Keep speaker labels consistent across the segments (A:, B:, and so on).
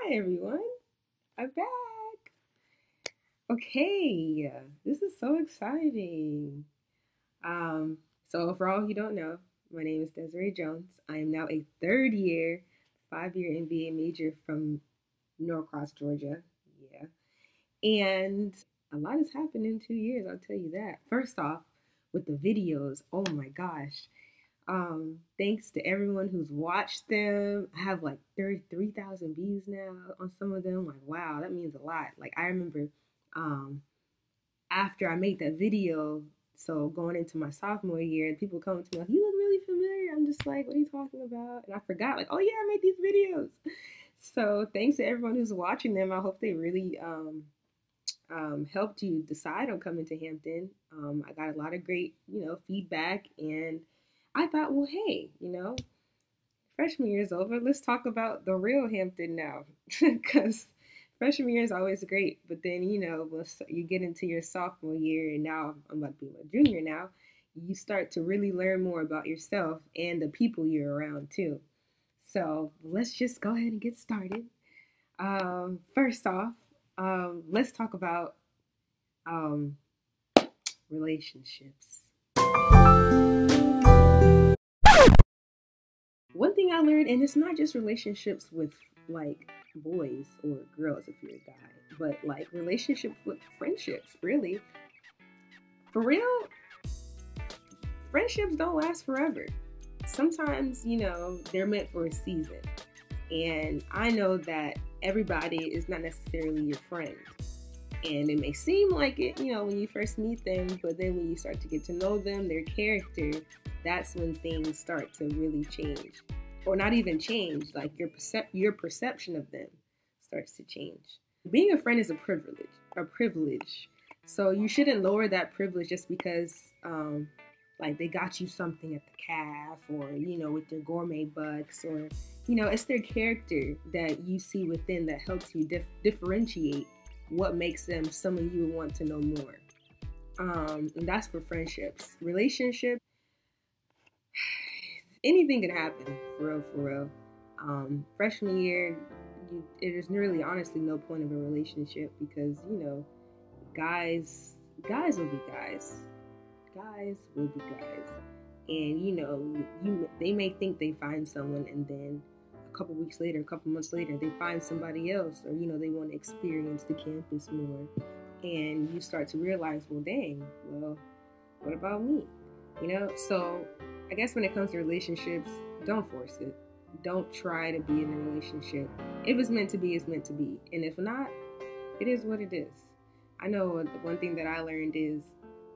A: Hi everyone, I'm back. Okay, this is so exciting. Um, so for all who don't know, my name is Desiree Jones. I am now a third year, 5-year MBA major from Norcross, Georgia. Yeah. And a lot has happened in 2 years, I'll tell you that. First off, with the videos, oh my gosh. Thanks to everyone who's watched them. I have like 33,000 views now on some of them. Like, wow, that means a lot. Like, I remember after I made that video, so going into my sophomore year, people come to me like, you look really familiar. I'm just like, what are you talking about? And I forgot, like, oh yeah, I made these videos. So thanks to everyone who's watching them. I hope they really helped you decide on coming to Hampton. I got a lot of great, feedback, and I thought, well, hey, freshman year is over. Let's talk about the real Hampton now, because freshman year is always great. But then, once you get into your sophomore year, and now I'm about to be a junior now, you start to really learn more about yourself and the people you're around too. So let's just go ahead and get started. First off, let's talk about relationships. One thing I learned, and it's not just relationships with like boys or girls if you're a guy, but like relationships with friendships, really. For real, friendships don't last forever. Sometimes, they're meant for a season. And I know that everybody is not necessarily your friend. And it may seem like it, when you first meet them, but then when you start to get to know them, their character, that's when things start to really change. Or not even change, like your perception of them starts to change. Being a friend is a privilege. So you shouldn't lower that privilege just because like they got you something at the calf, or, with their gourmet bucks, or, it's their character that you see within that helps you differentiate what makes them someone you would want to know more. And that's for friendships. Relationship, anything can happen, for real. Freshman year, there's really honestly no point of a relationship because, guys will be guys. Guys will be guys. And, they may think they find someone, and then a couple weeks later, a couple months later, they find somebody else, or, they want to experience the campus more. And you start to realize, well, dang, well, what about me? So I guess when it comes to relationships, don't force it. Don't try to be in a relationship. If it's meant to be, it's meant to be. And if not, it is what it is. I know one thing that I learned is,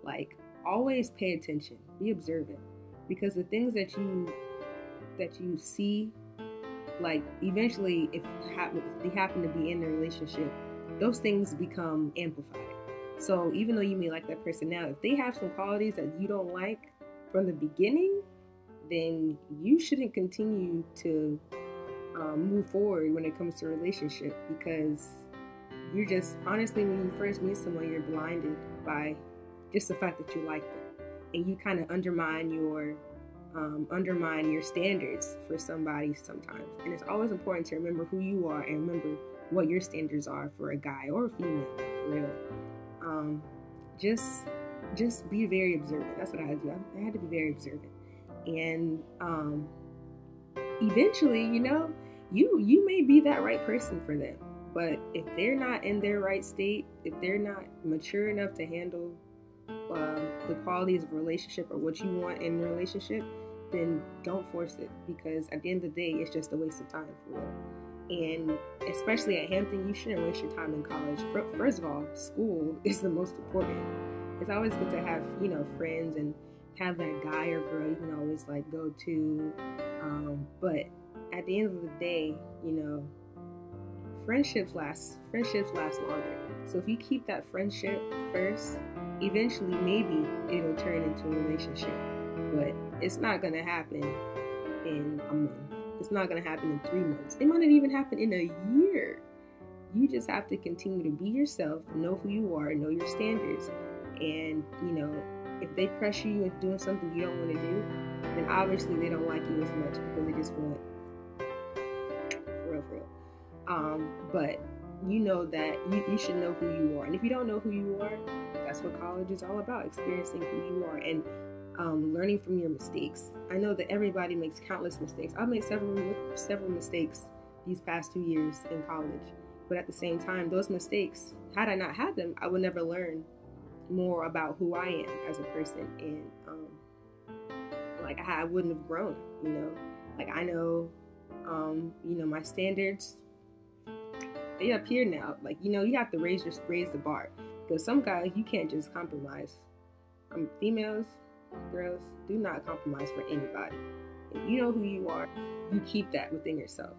A: like, always pay attention, be observant, because the things that you see, like, eventually, if they happen to be in a relationship, those things become amplified. So even though you may like that person now, if they have some qualities that you don't like from the beginning, then you shouldn't continue to move forward when it comes to a relationship, because you're just, honestly, when you first meet someone, you're blinded by just the fact that you like them, and you kind of undermine your standards for somebody sometimes. And it's always important to remember who you are and remember what your standards are for a guy or a female, for real. Just be very observant. That's what I had to do. I had to be very observant. And eventually, you may be that right person for them. But if they're not in their right state, if they're not mature enough to handle the qualities of a relationship or what you want in a relationship, then don't force it, because at the end of the day, it's just a waste of time, for real. And especially at Hampton, you shouldn't waste your time in college. First of all, school is the most important. It's always good to have, friends and have that guy or girl you can always like go to. But at the end of the day, friendships last longer. So if you keep that friendship first, eventually maybe it'll turn into a relationship. But it's not going to happen in a month. It's not going to happen in 3 months. It might not even happen in a year. You just have to continue to be yourself, know who you are, know your standards. And, if they pressure you into doing something you don't want to do, then obviously they don't like you as much, because they just want, for real. But you know that you should know who you are. And if you don't know who you are, that's what college is all about, experiencing who you are and learning from your mistakes. I know that everybody makes countless mistakes. I've made several mistakes these past 2 years in college. But at the same time, those mistakes, had I not had them, I would never learn more about who I am as a person. And like I wouldn't have grown, you know. Like I know, you know, my standards, they up here now. Like, you know, you have to raise the bar, because some guys you can't just compromise. Females, girls, do not compromise for anybody. If you know who you are, you keep that within yourself.